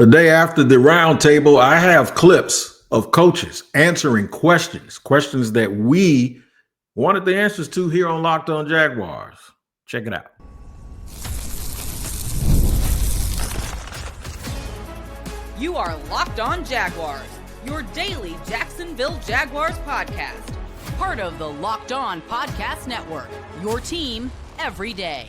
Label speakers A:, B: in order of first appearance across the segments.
A: The day after the roundtable, I have clips of coaches answering questions that we wanted the answers to here on Locked On Jaguars. Check it out.
B: You are Locked On Jaguars, your daily Jacksonville Jaguars podcast. Part of the Locked On Podcast Network, your team every day.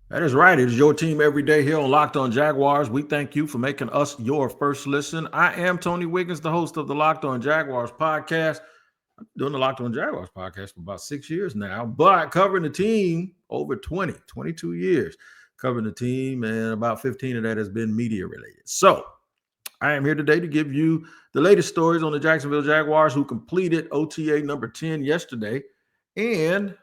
A: That is right. It is your team every day here on Locked On Jaguars. We thank you for making us your first listen. I am Tony Wiggins, the host of the Locked On Jaguars podcast. I'm doing the Locked On Jaguars podcast for about 6 years now, but covering the team over 22 years. Covering the team, and about 15 of that has been media related. So I am here today to give you the latest stories on the Jacksonville Jaguars, who completed OTA number 10 yesterday. And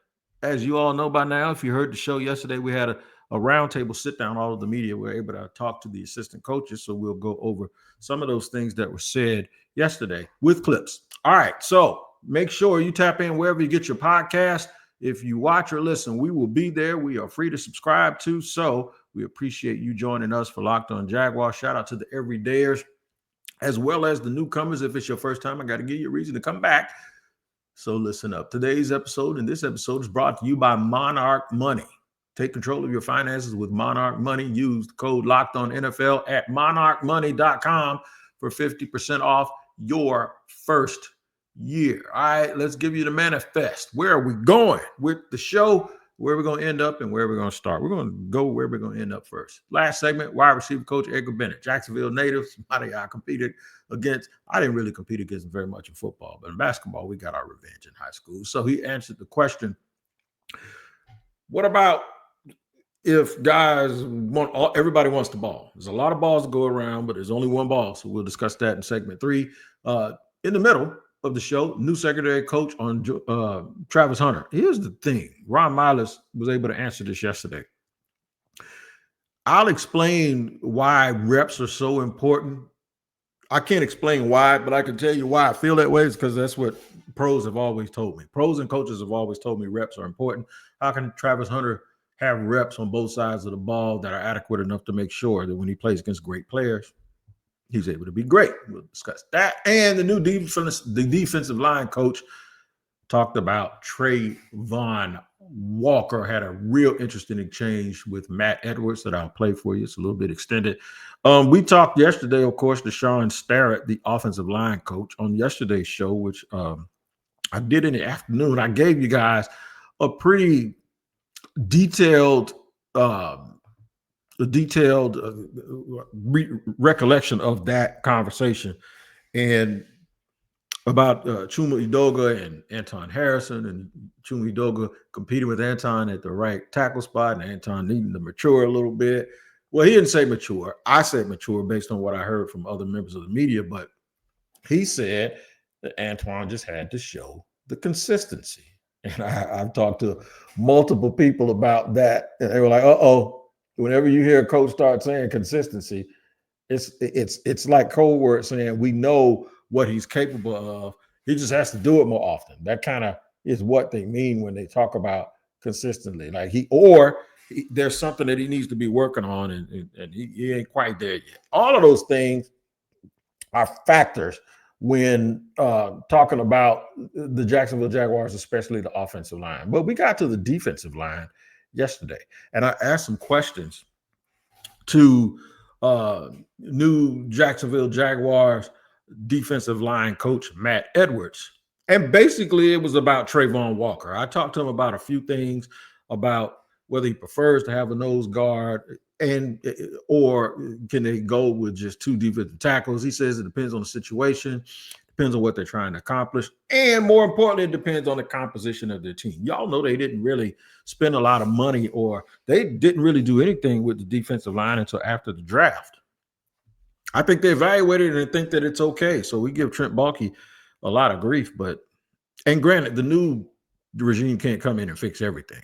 A: as you all know by now, if you heard the show yesterday, we had a roundtable sit down. All of the media were able to talk to the assistant coaches. So we'll go over some of those things that were said yesterday with clips. All right. So make sure you tap in wherever you get your podcast. If you watch or listen, we will be there. We are free to subscribe to. So we appreciate you joining us for Locked On Jaguars. Shout out to the everydayers as well as the newcomers. If it's your first time, I got to give you a reason to come back. So listen up. Today's episode and this episode is brought to you by Monarch Money. Take control of your finances with Monarch Money. Use the code LOCKEDONNFL at monarchmoney.com for 50% off your first year. All right, let's give you the manifest. Where are we going with the show? Where we're going to end up and where we're going to start. We're going to go where we're going to end up first. Last segment, wide receiver coach Edgar Bennett, Jacksonville native, somebody I competed against. I didn't really compete against him very much in football, but in basketball, we got our revenge in high school. So he answered the question, what about if guys want, everybody wants the ball? There's a lot of balls to go around, but there's only one ball. So we'll discuss that in segment 3. In the middle of the show, new secondary coach on Travis Hunter. Here's the thing. Ron Miles was able to answer this yesterday. I'll explain why reps are so important. I can't explain why, but I can tell you why I feel that way. It's because that's what pros have always told me. Pros and coaches have always told me reps are important. How can Travis Hunter have reps on both sides of the ball that are adequate enough to make sure that when he plays against great players, he's able to be great? We'll discuss that. And the new defensive line coach talked about Travon Walker, had a real interesting exchange with Matt Edwards that I'll play for you. It's a little bit extended. We talked yesterday, of course, to Sean Starrett, the offensive line coach, on yesterday's show, which I did in the afternoon. I gave you guys a pretty detailed recollection of that conversation and about Chuma Edoga and Anton Harrison, and Chuma Edoga competing with Anton at the right tackle spot and Anton needing to mature a little bit. Well, he didn't say mature. I said mature based on what I heard from other members of the media, but he said that Antoine just had to show the consistency. And I've talked to multiple people about that, and they were like, uh-oh, whenever you hear a coach start saying consistency, it's like code word saying we know what he's capable of. He just has to do it more often. That kind of is what they mean when they talk about consistently. Like there's something that he needs to be working on, and he ain't quite there yet. All of those things are factors when talking about the Jacksonville Jaguars, especially the offensive line. But we got to the defensive line yesterday, and I asked some questions to new Jacksonville Jaguars defensive line coach Matt Edwards. And basically it was about Travon Walker. I talked to him about a few things about whether he prefers to have a nose guard or can they go with just 2 defensive tackles. He says it depends on the situation, depends on what they're trying to accomplish, and more importantly, it depends on the composition of their team. Y'all know they didn't really spend a lot of money, or they didn't really do anything with the defensive line until after the draft. I think they evaluated it and think that it's okay. So we give Trent Baalke a lot of grief, and granted, the new regime can't come in and fix everything.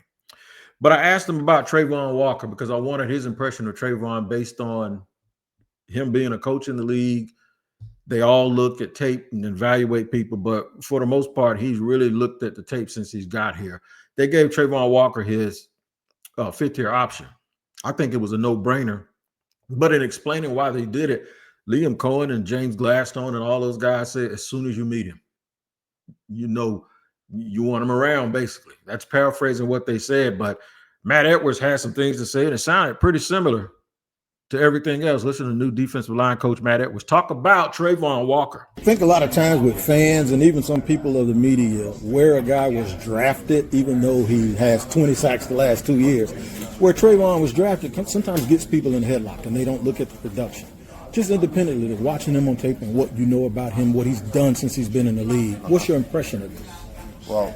A: But I asked him about Travon Walker because I wanted his impression of Travon based on him being a coach in the league. They all look at tape and evaluate people, but for the most part, he's really looked at the tape since he's got here. They gave Travon Walker his fifth-year option. I think it was a no-brainer But in explaining why they did it, Liam Cohen and James Gladstone and all those guys said, as soon as you meet him, you know you want him around, basically. That's paraphrasing what they said, but Matt Edwards had some things to say, and it sounded pretty similar to everything else. Listen to new defensive line coach Matt Edwards talk about Travon Walker.
C: I think a lot of times with fans and even some people of the media, where a guy was drafted, even though he has 20 sacks the last 2 years, where Travon was drafted sometimes gets people in a headlock and they don't look at the production. Just independently of watching him on tape and what you know about him, what he's done since he's been in the league, what's your impression of this?
D: Well,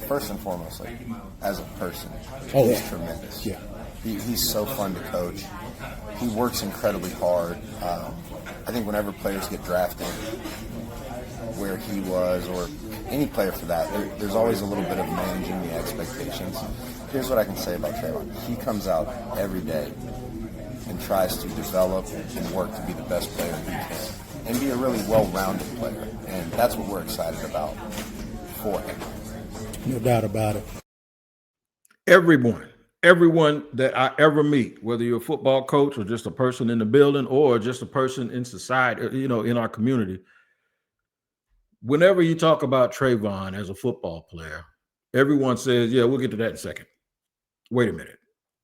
D: first and foremost, like, as a person, he's tremendous.
C: Yeah.
D: He's so fun to coach. He works incredibly hard. I think whenever players get drafted, where he was, or any player for that, there's always a little bit of managing the expectations. Here's what I can say about Travon. He comes out every day and tries to develop and work to be the best player he can and be a really well-rounded player. And that's what we're excited about for him.
C: No doubt about it.
A: Everyone that I ever meet, whether you're a football coach or just a person in the building or just a person in society, in our community, whenever you talk about Travon as a football player, everyone says, yeah, we'll get to that in a second. Wait a minute.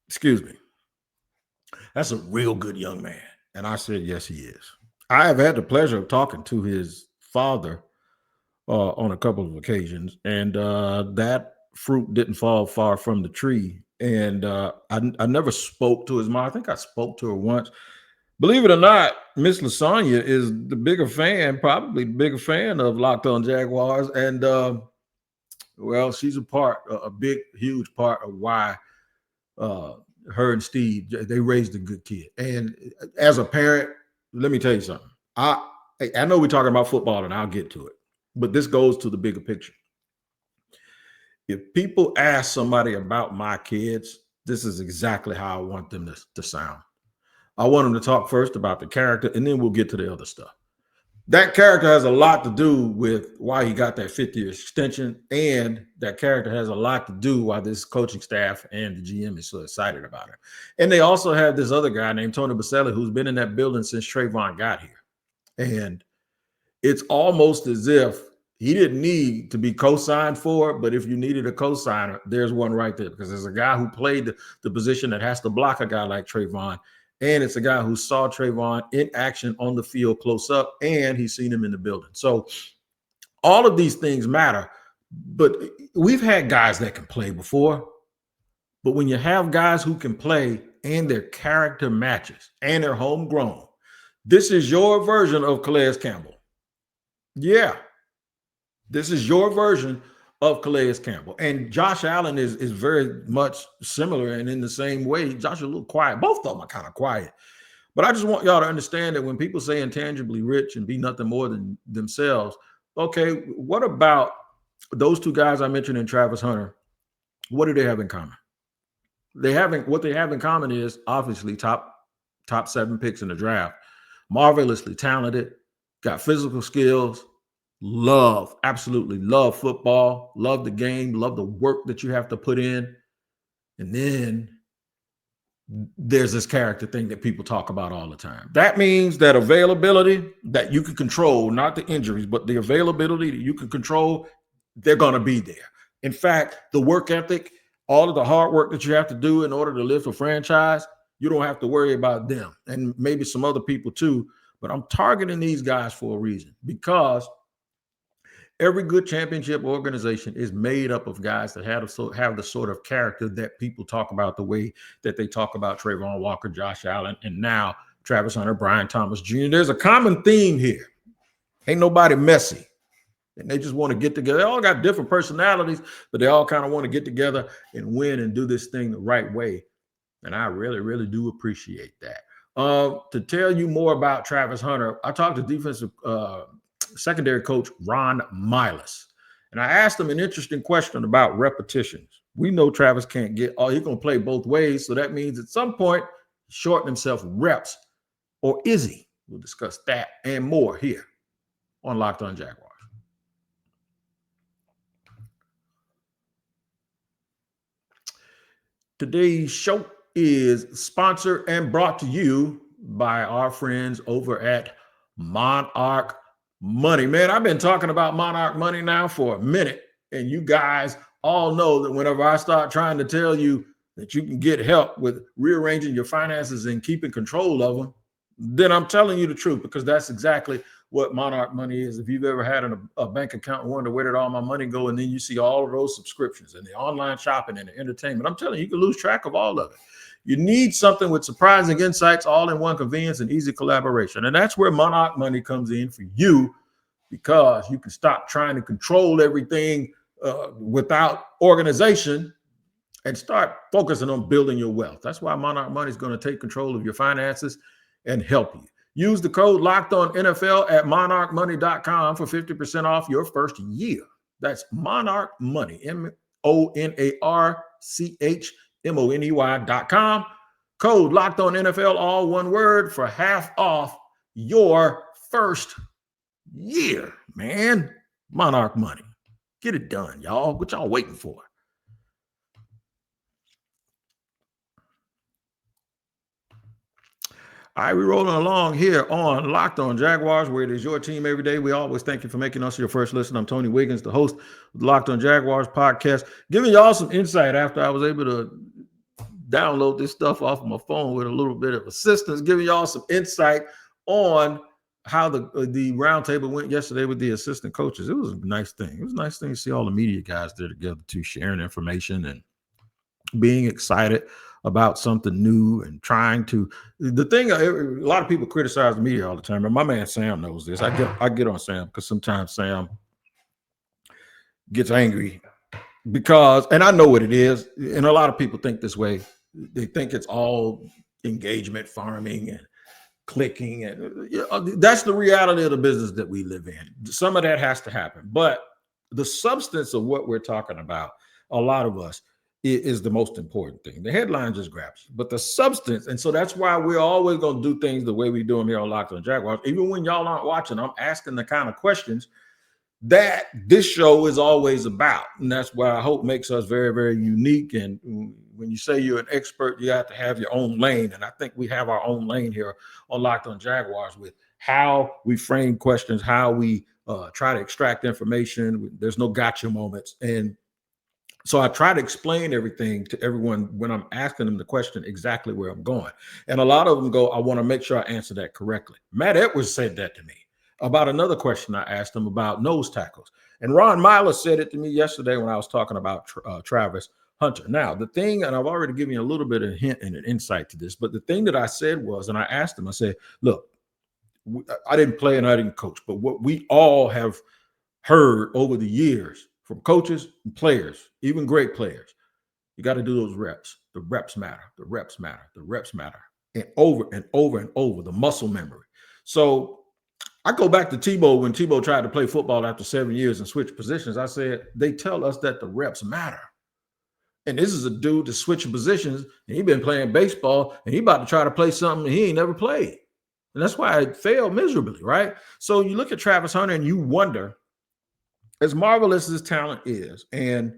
A: Excuse me. That's a real good young man. And I said, yes, he is. I have had the pleasure of talking to his father on a couple of occasions, and that fruit didn't fall far from the tree. And I never spoke to his mom. I think I spoke to her once. Believe it or not, Miss Lasagna is probably the bigger fan of Locked On Jaguars. And, well, she's a big, huge part of why her and Steve, they raised a good kid. And as a parent, let me tell you something. I know we're talking about football, and I'll get to it, but this goes to the bigger picture. If people ask somebody about my kids, this is exactly how I want them to sound. I want them to talk first about the character, and then we'll get to the other stuff. That character has a lot to do with why he got that 5th-year extension, and that character has a lot to do why this coaching staff and the GM is so excited about it. And they also have this other guy named Tony Baselli who's been in that building since Travon got here. And it's almost as if he didn't need to be co-signed for it, but if you needed a co-signer, there's one right there, because there's a guy who played the position that has to block a guy like Travon, and it's a guy who saw Travon in action on the field close up, and he's seen him in the building. So all of these things matter, but we've had guys that can play before, but when you have guys who can play and their character matches and they're homegrown, this is your version of Calais Campbell. Yeah. This is your version of Calais Campbell. And Josh Allen is very much similar, and in the same way, Josh is a little quiet. Both of them are kind of quiet. But I just want y'all to understand that when people say intangibly rich and be nothing more than themselves, okay, what about those two guys I mentioned in Travis Hunter? What do they have in common? What they have in common is obviously top 7 picks in the draft, marvelously talented, got physical skills, absolutely love football, love the game, love the work that you have to put in. And then there's this character thing that people talk about all the time. That means that availability that you can control, not the injuries, but the availability that you can control, they're going to be there. In fact, the work ethic, all of the hard work that you have to do in order to lift a franchise, you don't have to worry about them, and maybe some other people too. But I'm targeting these guys for a reason, because every good championship organization is made up of guys that have the sort of character that people talk about the way that they talk about Travon Walker, Josh Allen, and now Travis Hunter, Brian Thomas Jr. There's a common theme here. Ain't nobody messy. And they just want to get together. They all got different personalities, but they all kind of want to get together and win and do this thing the right way. And I really, really do appreciate that. To tell you more about Travis Hunter, I talked to defensive secondary coach Ron Milas, and I asked him an interesting question about repetitions. We know Travis can't he's going to play both ways, so that means at some point shorten himself reps, or is he? We'll discuss that and more here on Locked On Jaguars. Today's show is sponsored and brought to you by our friends over at Monarch Money. Man, I've been talking about Monarch Money now for a minute, and you guys all know that whenever I start trying to tell you that you can get help with rearranging your finances and keeping control of them, then I'm telling you the truth, because that's exactly what Monarch Money is. If you've ever had a bank account and wonder where did all my money go, and then you see all of those subscriptions and the online shopping and the entertainment, I'm telling you, you can lose track of all of it. You need something with surprising insights, all in one convenience and easy collaboration. And that's where Monarch Money comes in for you, because you can stop trying to control everything without organization and start focusing on building your wealth. That's why Monarch Money is going to take control of your finances and help you. Use the code LOCKEDONNFL at monarchmoney.com for 50% off your first year. That's Monarch Money, MONARCHMONEY.com. Code LOCKEDONNFL, all one word, for half off your first year, man. Monarch Money. Get it done, y'all. What y'all waiting for? All right, we're rolling along here on Locked On Jaguars, where it is your team every day. We always thank you for making us your first listen. I'm Tony Wiggins, the host of the Locked On Jaguars podcast, giving y'all some insight after I was able to download this stuff off of my phone with a little bit of assistance, giving y'all some insight on how the roundtable went yesterday with the assistant coaches. It was a nice thing. It was a nice thing to see all the media guys there together too, sharing information and being excited about something new and trying to. The thing, a lot of people criticize the media all the time, and my man Sam knows this. I get on Sam because sometimes Sam gets angry because, and I know what it is, and a lot of people think this way. They think it's all engagement farming and clicking, and that's the reality of the business that we live in. Some of that has to happen, but the substance of what we're talking about, a lot of us, is the most important thing. The headline just grabs you, but the substance, and so that's why we're always going to do things the way we do them here on Locked On Jaguars. Even when y'all aren't watching, I'm asking the kind of questions that this show is always about, and that's what I hope makes us very, very unique. And when you say you're an expert, you have to have your own lane, and I think we have our own lane here on Locked On Jaguars with how we frame questions, how we try to extract information. There's no gotcha moments, and so I try to explain everything to everyone when I'm asking them the question exactly where I'm going. And a lot of them go, I want to make sure I answer that correctly. Matt Edwards said that to me about another question I asked him about nose tackles. And Ron Myler said it to me yesterday when I was talking about Travis Hunter. Now, the thing, and I've already given you a little bit of a hint and an insight to this, but the thing that I said was, and I asked him, I said, look, I didn't play and I didn't coach, but what we all have heard over the years from coaches and players, even great players, you got to do those reps. The reps matter. The reps matter. The reps matter. And over and over and over, the muscle memory. So I go back to Tebow when Tebow tried to play football after 7 years and switch positions. I said, they tell us that the reps matter. And this is a dude that's switching positions, and he's been playing baseball, and he about to try to play something he ain't never played. And that's why it failed miserably, right? So you look at Travis Hunter and you wonder, as marvelous as his talent is, and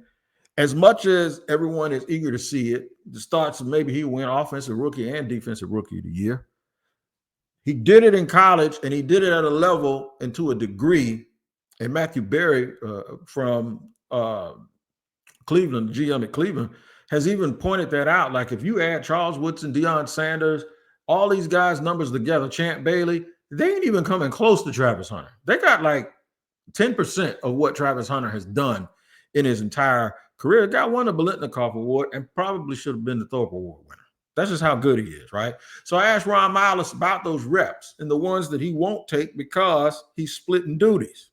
A: as much as everyone is eager to see it, the starts of maybe he win offensive rookie and defensive rookie of the year. He did it in college, and he did it at a level and to a degree. And Matthew Berry from Cleveland, GM at Cleveland, has even pointed that out. Like if you add Charles Woodson, Deion Sanders, all these guys' numbers together, Champ Bailey, they ain't even coming close to Travis Hunter. They got like 10% of what Travis Hunter has done in his entire career. The guy won the Biletnikoff Award and probably should have been the Thorpe Award winner. That's just how good he is, right? So I asked Ron Miles about those reps and the ones that he won't take because he's splitting duties.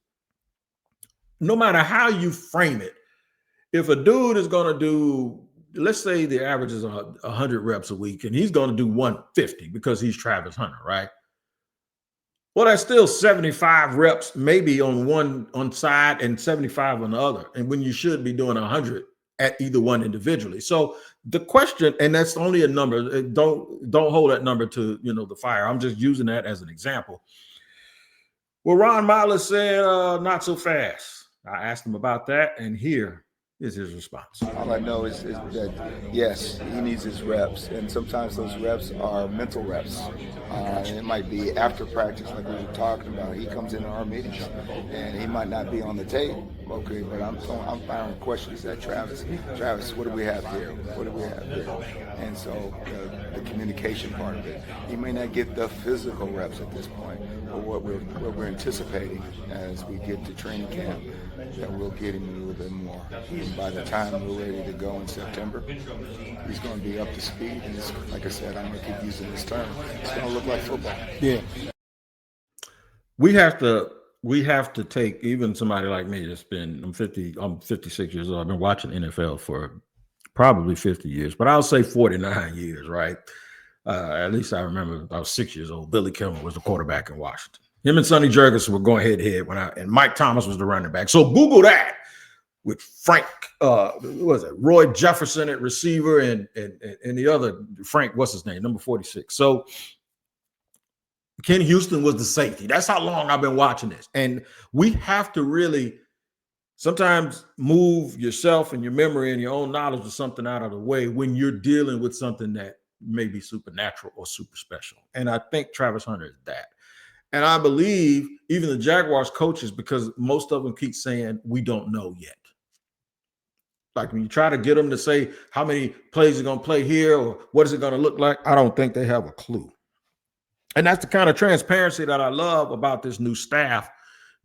A: No matter how you frame it, if a dude is going to do, let's say the average is 100 reps a week, and he's going to do 150 because he's Travis Hunter, right? Well, that's still 75 reps, maybe on one side and 75 on the other. And when you should be doing 100 at either one individually. So the question, and that's only a number. Don't hold that number to the fire. I'm just using that as an example. Well, Ron Miles said, not so fast. I asked him about that, and here is his response.
E: All I know is that, yes, he needs his reps, and sometimes those reps are mental reps. And it might be after practice, like we were talking about. He comes into our meetings, and he might not be on the tape, okay, but I'm firing questions at Travis. Travis, what do we have here? What do we have here? And so the communication part of it. He may not get the physical reps at this point, but what we're anticipating as we get to training camp, that we'll get him a little bit more. And by the time we're ready to go in September, he's going to be up to speed. And it's, like I said, I'm going to keep using this term. It's going to look like football.
C: Yeah.
A: We have to take even somebody like me that's I'm 56 years old. I've been watching NFL for probably 50 years, but I'll say 49 years, right? At least I remember I was 6 years old. Billy Kimmel was the quarterback in Washington. Him and Sonny Jurgensen were going head to head and Mike Thomas was the running back. So Google that with Frank, Roy Jefferson at receiver and the other Frank, what's his name, number 46. So Ken Houston was the safety. That's how long I've been watching this. And we have to really sometimes move yourself and your memory and your own knowledge of something out of the way when you're dealing with something that may be supernatural or super special. And I think Travis Hunter is that. And I believe even the Jaguars coaches, because most of them keep saying, we don't know yet. Like when you try to get them to say how many plays are going to play here or what is it going to look like, I don't think they have a clue. And that's the kind of transparency that I love about this new staff,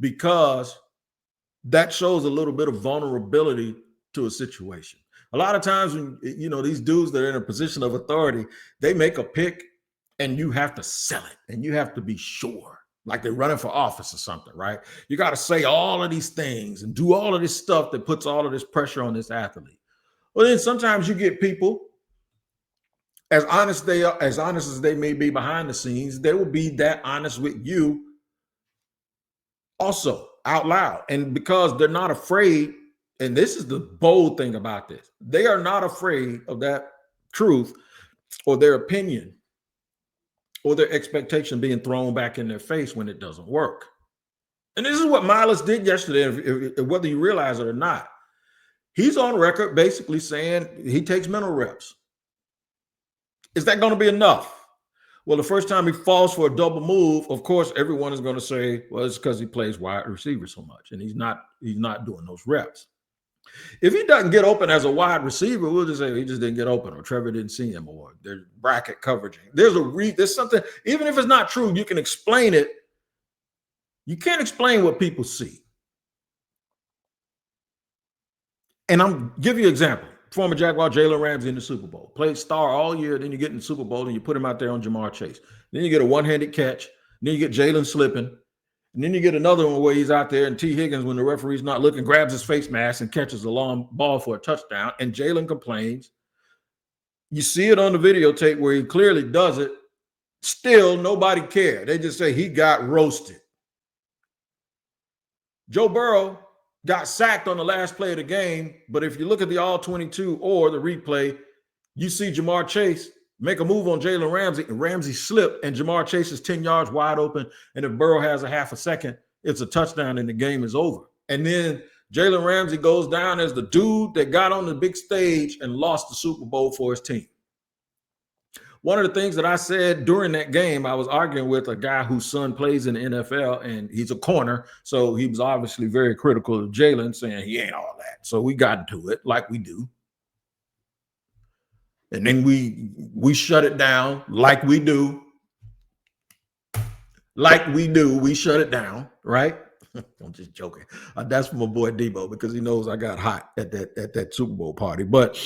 A: because that shows a little bit of vulnerability to a situation. A lot of times when, these dudes that are in a position of authority, they make a pick and you have to sell it and you have to be sure. Like they're running for office or something, right? You got to say all of these things and do all of this stuff that puts all of this pressure on this athlete. Well, then sometimes you get people, as honest as they may be behind the scenes, they will be that honest with you also out loud. And because they're not afraid, and this is the bold thing about this, they are not afraid of that truth or their opinion or their expectation being thrown back in their face when it doesn't work. And this is what Miles did yesterday, whether you realize it or not. He's on record basically saying he takes mental reps. Is that going to be enough? Well, the first time he falls for a double move, of course, everyone is going to say, well, it's because he plays wide receiver so much, and he's not doing those reps. If he doesn't get open as a wide receiver, we'll just say he just didn't get open, or Trevor didn't see him, or there's bracket coverage. There's something, even if it's not true, you can explain it. You can't explain what people see. And I'm give you an example. Former Jaguar Jalen Ramsey in the Super Bowl. Played star all year, then you get in the Super Bowl and you put him out there on Jamar Chase. Then you get a one-handed catch. Then you get Jalen slipping. And then you get another one where he's out there and T. Higgins, when the referee's not looking, grabs his face mask and catches a long ball for a touchdown. And Jalen complains. You see it on the videotape where he clearly does it. Still, nobody cared. They just say he got roasted. Joe Burrow got sacked on the last play of the game, but if you look at the all-22 or the replay, you see Jamar Chase make a move on Jalen Ramsey, and Ramsey slipped, and Jamar Chase is 10 yards wide open, and if Burrow has a half a second, it's a touchdown, and the game is over. And then Jalen Ramsey goes down as the dude that got on the big stage and lost the Super Bowl for his team. One of the things that I said during that game, I was arguing with a guy whose son plays in the NFL, and he's a corner, so he was obviously very critical of Jalen, saying he ain't all that. So we got into it like we do. And then we shut it down like we do. Like we do. We shut it down, right? I'm just joking. That's from my boy Debo, because he knows I got hot at that Super Bowl party. But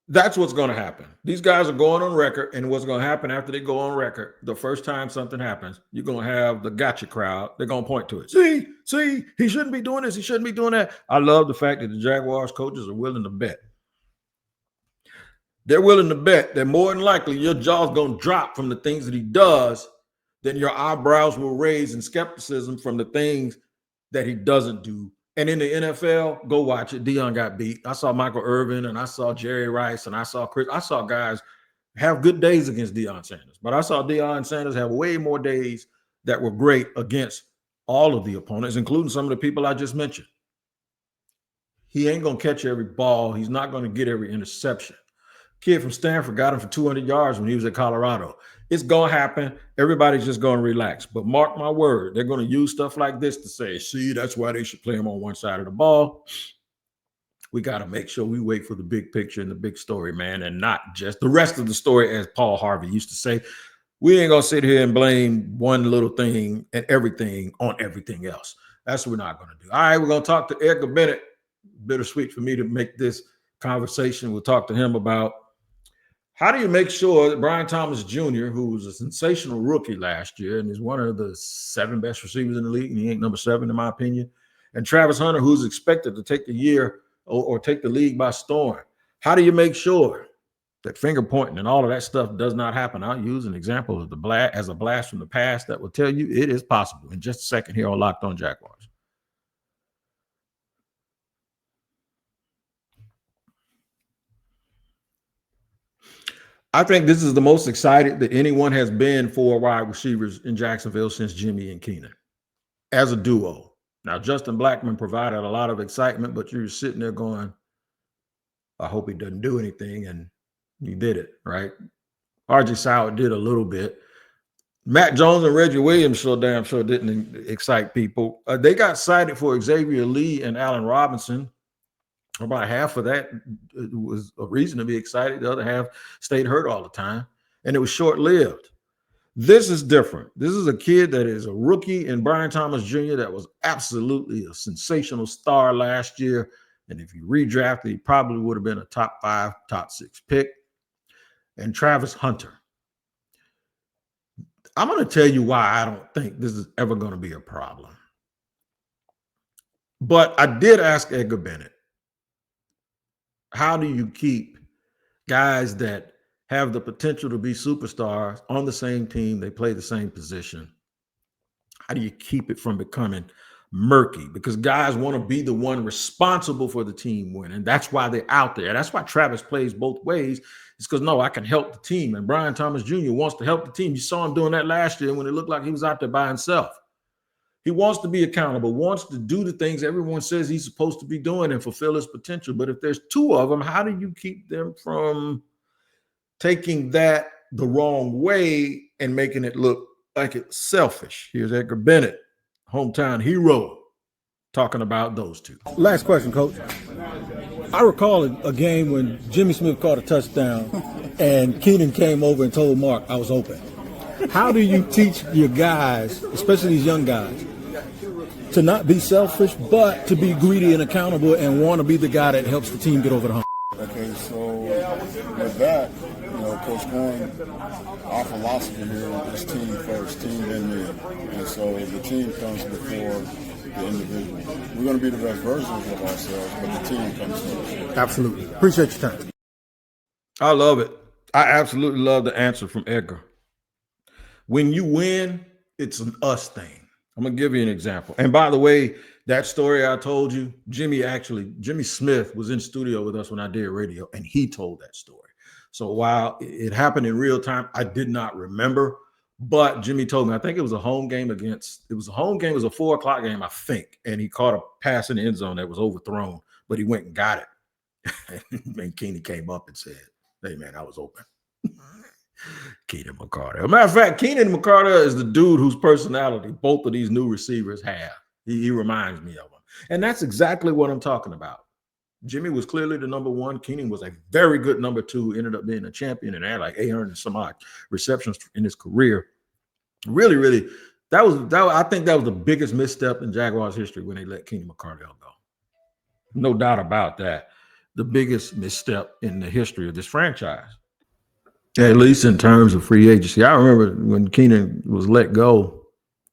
A: that's what's going to happen. These guys are going on record, and what's going to happen after they go on record, the first time something happens, you're going to have the gotcha crowd. They're going to point to it. See, he shouldn't be doing this. He shouldn't be doing that. I love the fact that the Jaguars coaches are willing to bet. They're willing to bet that more than likely your jaw's going to drop from the things that he does than your eyebrows will raise in skepticism from the things that he doesn't do. And in the NFL, go watch it. Deion got beat. I saw Michael Irvin, and I saw Jerry Rice, and I saw Chris. I saw guys have good days against Deion Sanders. But I saw Deion Sanders have way more days that were great against all of the opponents, including some of the people I just mentioned. He ain't going to catch every ball. He's not going to get every interception. Kid from Stanford got him for 200 yards when he was at Colorado. It's going to happen. Everybody's just going to relax. But mark my word, they're going to use stuff like this to say, see, that's why they should play him on one side of the ball. We got to make sure we wait for the big picture and the big story, man, and not just the rest of the story, as Paul Harvey used to say. We ain't going to sit here and blame one little thing and everything on everything else. That's what we're not going to do. All right, we're going to talk to Edgar Bennett. Bittersweet for me to make this conversation. We'll talk to him about how do you make sure that Brian Thomas Jr., who was a sensational rookie last year and is one of the 7 best receivers in the league, and he ain't number 7 in my opinion, and Travis Hunter, who's expected to take the year or take the league by storm. How do you make sure that finger pointing and all of that stuff does not happen? I'll use an example of as a blast from the past that will tell you it is possible in just a second here on Locked On Jaguars. I think this is the most excited that anyone has been for wide receivers in Jacksonville since Jimmy and Keenan as a duo. Now, Justin Blackmon provided a lot of excitement, but you're sitting there going, I hope he doesn't do anything. And he did it, right? RJ Sauer did a little bit. Matt Jones and Reggie Williams so damn sure didn't excite people. They got cited for Xavier Lee and Allen Robinson. About half of that was a reason to be excited. The other half stayed hurt all the time, and it was short-lived. This is different. This is a kid that is a rookie in Brian Thomas Jr. that was absolutely a sensational star last year, and if you redrafted, he probably would have been a top 5, top 6 pick. And Travis Hunter. I'm going to tell you why I don't think this is ever going to be a problem. But I did ask Edgar Bennett, how do you keep guys that have the potential to be superstars on the same team? They play the same position. How do you keep it from becoming murky? Because guys want to be the one responsible for the team winning. That's why they're out there. That's why Travis plays both ways. It's because, no, I can help the team. And Brian Thomas Jr. wants to help the team. You saw him doing that last year when it looked like he was out there by himself. He wants to be accountable, wants to do the things everyone says he's supposed to be doing and fulfill his potential. But if there's 2 of them, how do you keep them from taking that the wrong way and making it look like it's selfish? Here's Edgar Bennett, hometown hero, talking about those 2.
C: Last question, Coach. I recall a game when Jimmy Smith caught a touchdown and Keenan came over and told Mark I was open. How do you teach your guys, especially these young guys, to not be selfish, but to be greedy and accountable and want to be the guy that helps the team get over the hump?
F: Okay, so with that, Coach Cohen, our philosophy here is team first, team then me. And so the team comes before the individual. We're going to be the best versions of ourselves, but the team comes first.
C: Absolutely. Appreciate your time.
A: I love it. I absolutely love the answer from Edgar. When you win, it's an us thing. I'm going to give you an example. And by the way, that story I told you, Jimmy Smith was in studio with us when I did radio, and he told that story. So while it happened in real time, I did not remember. But Jimmy told me, I think it was a home game. It was a 4:00 game, I think. And he caught a pass in the end zone that was overthrown, but he went and got it. And Keenan came up and said, hey, man, I was open. Keenan McCardell. Matter of fact, Keenan McCardell is the dude whose personality both of these new receivers have. He reminds me of him. And that's exactly what I'm talking about. Jimmy was clearly the number 1. Keenan was a very good number 2, ended up being a champion and had like 800 and some odd receptions in his career. Really, really, I think that was the biggest misstep in Jaguars history when they let Keenan McCardell go. No doubt about that. The biggest misstep in the history of this franchise. At least in terms of free agency. I remember when Keenan was let go,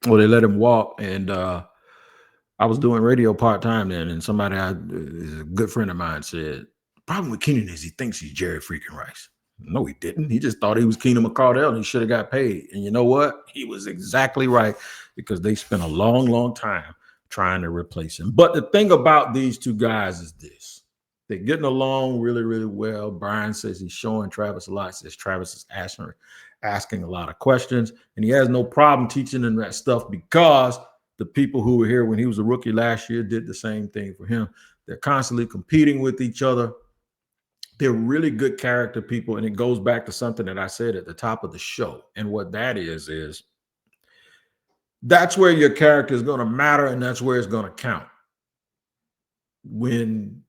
A: or they let him walk, and I was doing radio part-time then, and somebody, a good friend of mine said, the problem with Keenan is he thinks he's Jerry freaking Rice. No, he didn't. He just thought he was Keenan McCardell, and he should have got paid. And you know what? He was exactly right, because they spent a long, long time trying to replace him. But the thing about these 2 guys is this. They're getting along really, really well. Brian says he's showing Travis a lot. Says Travis is asking a lot of questions. And he has no problem teaching him that stuff because the people who were here when he was a rookie last year did the same thing for him. They're constantly competing with each other. They're really good character people, and it goes back to something that I said at the top of the show. And what that is that's where your character is going to matter, and that's where it's going to count. When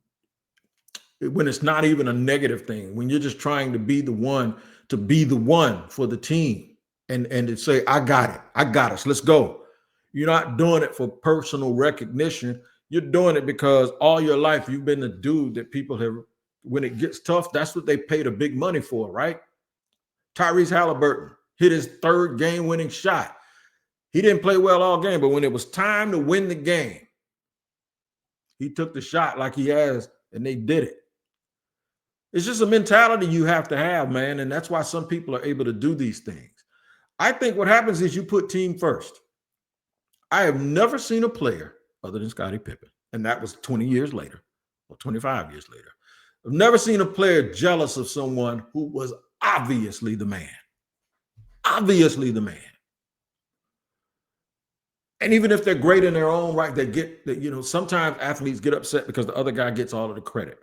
A: it's not even a negative thing, when you're just trying to be the one for the team and to say, I got us, let's go. You're not doing it for personal recognition. You're doing it because all your life you've been the dude that people have, when it gets tough, that's what they paid a big money for, right? Tyrese Halliburton hit his third game-winning shot. He didn't play well all game, but when it was time to win the game, he took the shot like he has, and they did it. It's just a mentality you have to have, man, and that's why some people are able to do these things. I think what happens is you put team first. I have never seen a player other than Scottie Pippen, and that was 20 years later or 25 years later. I've never seen a player jealous of someone who was obviously the man. Obviously the man. And even if they're great in their own right, they get that, sometimes athletes get upset because the other guy gets all of the credit.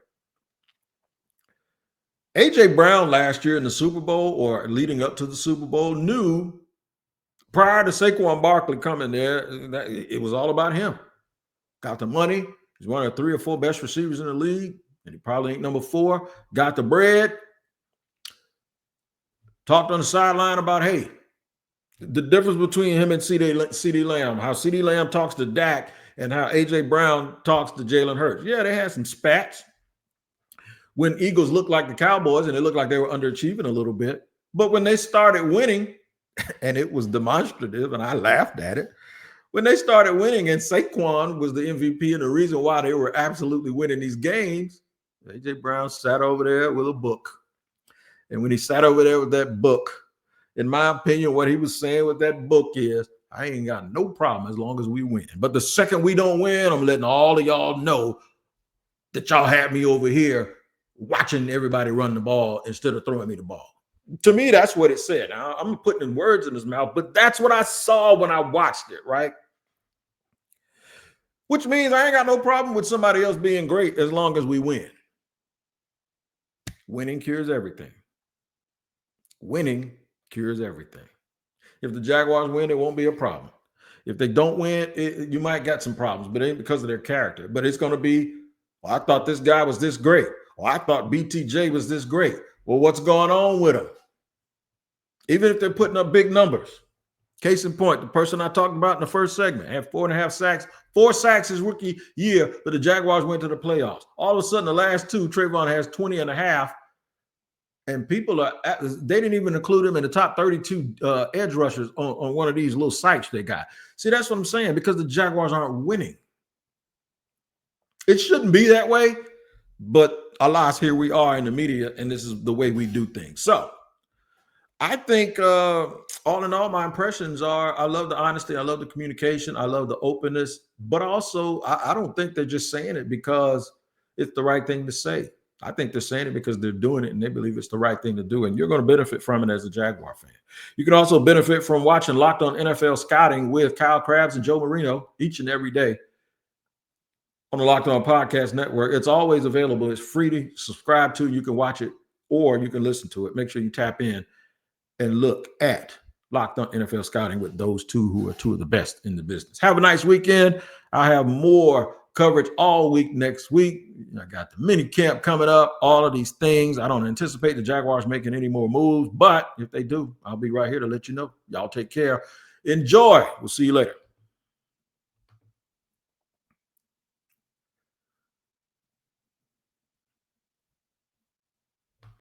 A: A.J. Brown last year in the Super Bowl or leading up to the Super Bowl knew prior to Saquon Barkley coming there, that it was all about him. Got the money. He's one of the 3 or 4 best receivers in the league, and he probably ain't number 4. Got the bread. Talked on the sideline about, hey, the difference between him and CeeDee Lamb, how CeeDee Lamb talks to Dak and how A.J. Brown talks to Jalen Hurts. Yeah, they had some spats when Eagles looked like the Cowboys and it looked like they were underachieving a little bit. But when they started winning, and it was demonstrative, and I laughed at it, when they started winning and Saquon was the MVP and the reason why they were absolutely winning these games, A.J. Brown sat over there with a book. And when he sat over there with that book, in my opinion, what he was saying with that book is, I ain't got no problem as long as we win. But the second we don't win, I'm letting all of y'all know that y'all had me over here watching everybody run the ball instead of throwing me the ball. To me, that's what it said. Now, I'm putting words in his mouth, but that's what I saw when I watched it, right? Which means I ain't got no problem with somebody else being great as long as we win. Winning cures everything. Winning cures everything. If the Jaguars win, it won't be a problem. If they don't win, you might get some problems, but it ain't because of their character. But it's going to be, well, I thought this guy was this great. Well, I thought BTJ was this great. Well, what's going on with him? Even if they're putting up big numbers. Case in point, the person I talked about in the first segment had 4.5 sacks. 4 sacks his rookie year, but the Jaguars went to the playoffs. All of a sudden, the last 2, Travon has 20.5. And people they didn't even include him in the top 32 edge rushers on one of these little sites they got. See, that's what I'm saying, because the Jaguars aren't winning. It shouldn't be that way, but alas, here we are in the media, and this is the way we do things. So I think all in all, my impressions are, I love the honesty, I love the communication, I love the openness, but also I don't think they're just saying it because it's the right thing to say. I think they're saying it because they're doing it and they believe it's the right thing to do. And you're going to benefit from it as a Jaguar fan. You can also benefit from watching Locked On NFL Scouting with Kyle Krabs and Joe Marino each and every day on the Locked On Podcast Network. It's always available. It's free to subscribe to. You can watch it or you can listen to it. Make sure you tap in and look at Locked On NFL Scouting with those two who are two of the best in the business. Have a nice weekend. I have more coverage all week next week. I got the mini camp coming up, all of these things. I don't anticipate the Jaguars making any more moves, but if they do, I'll be right here to let you know. Y'all take care. Enjoy. We'll see you later.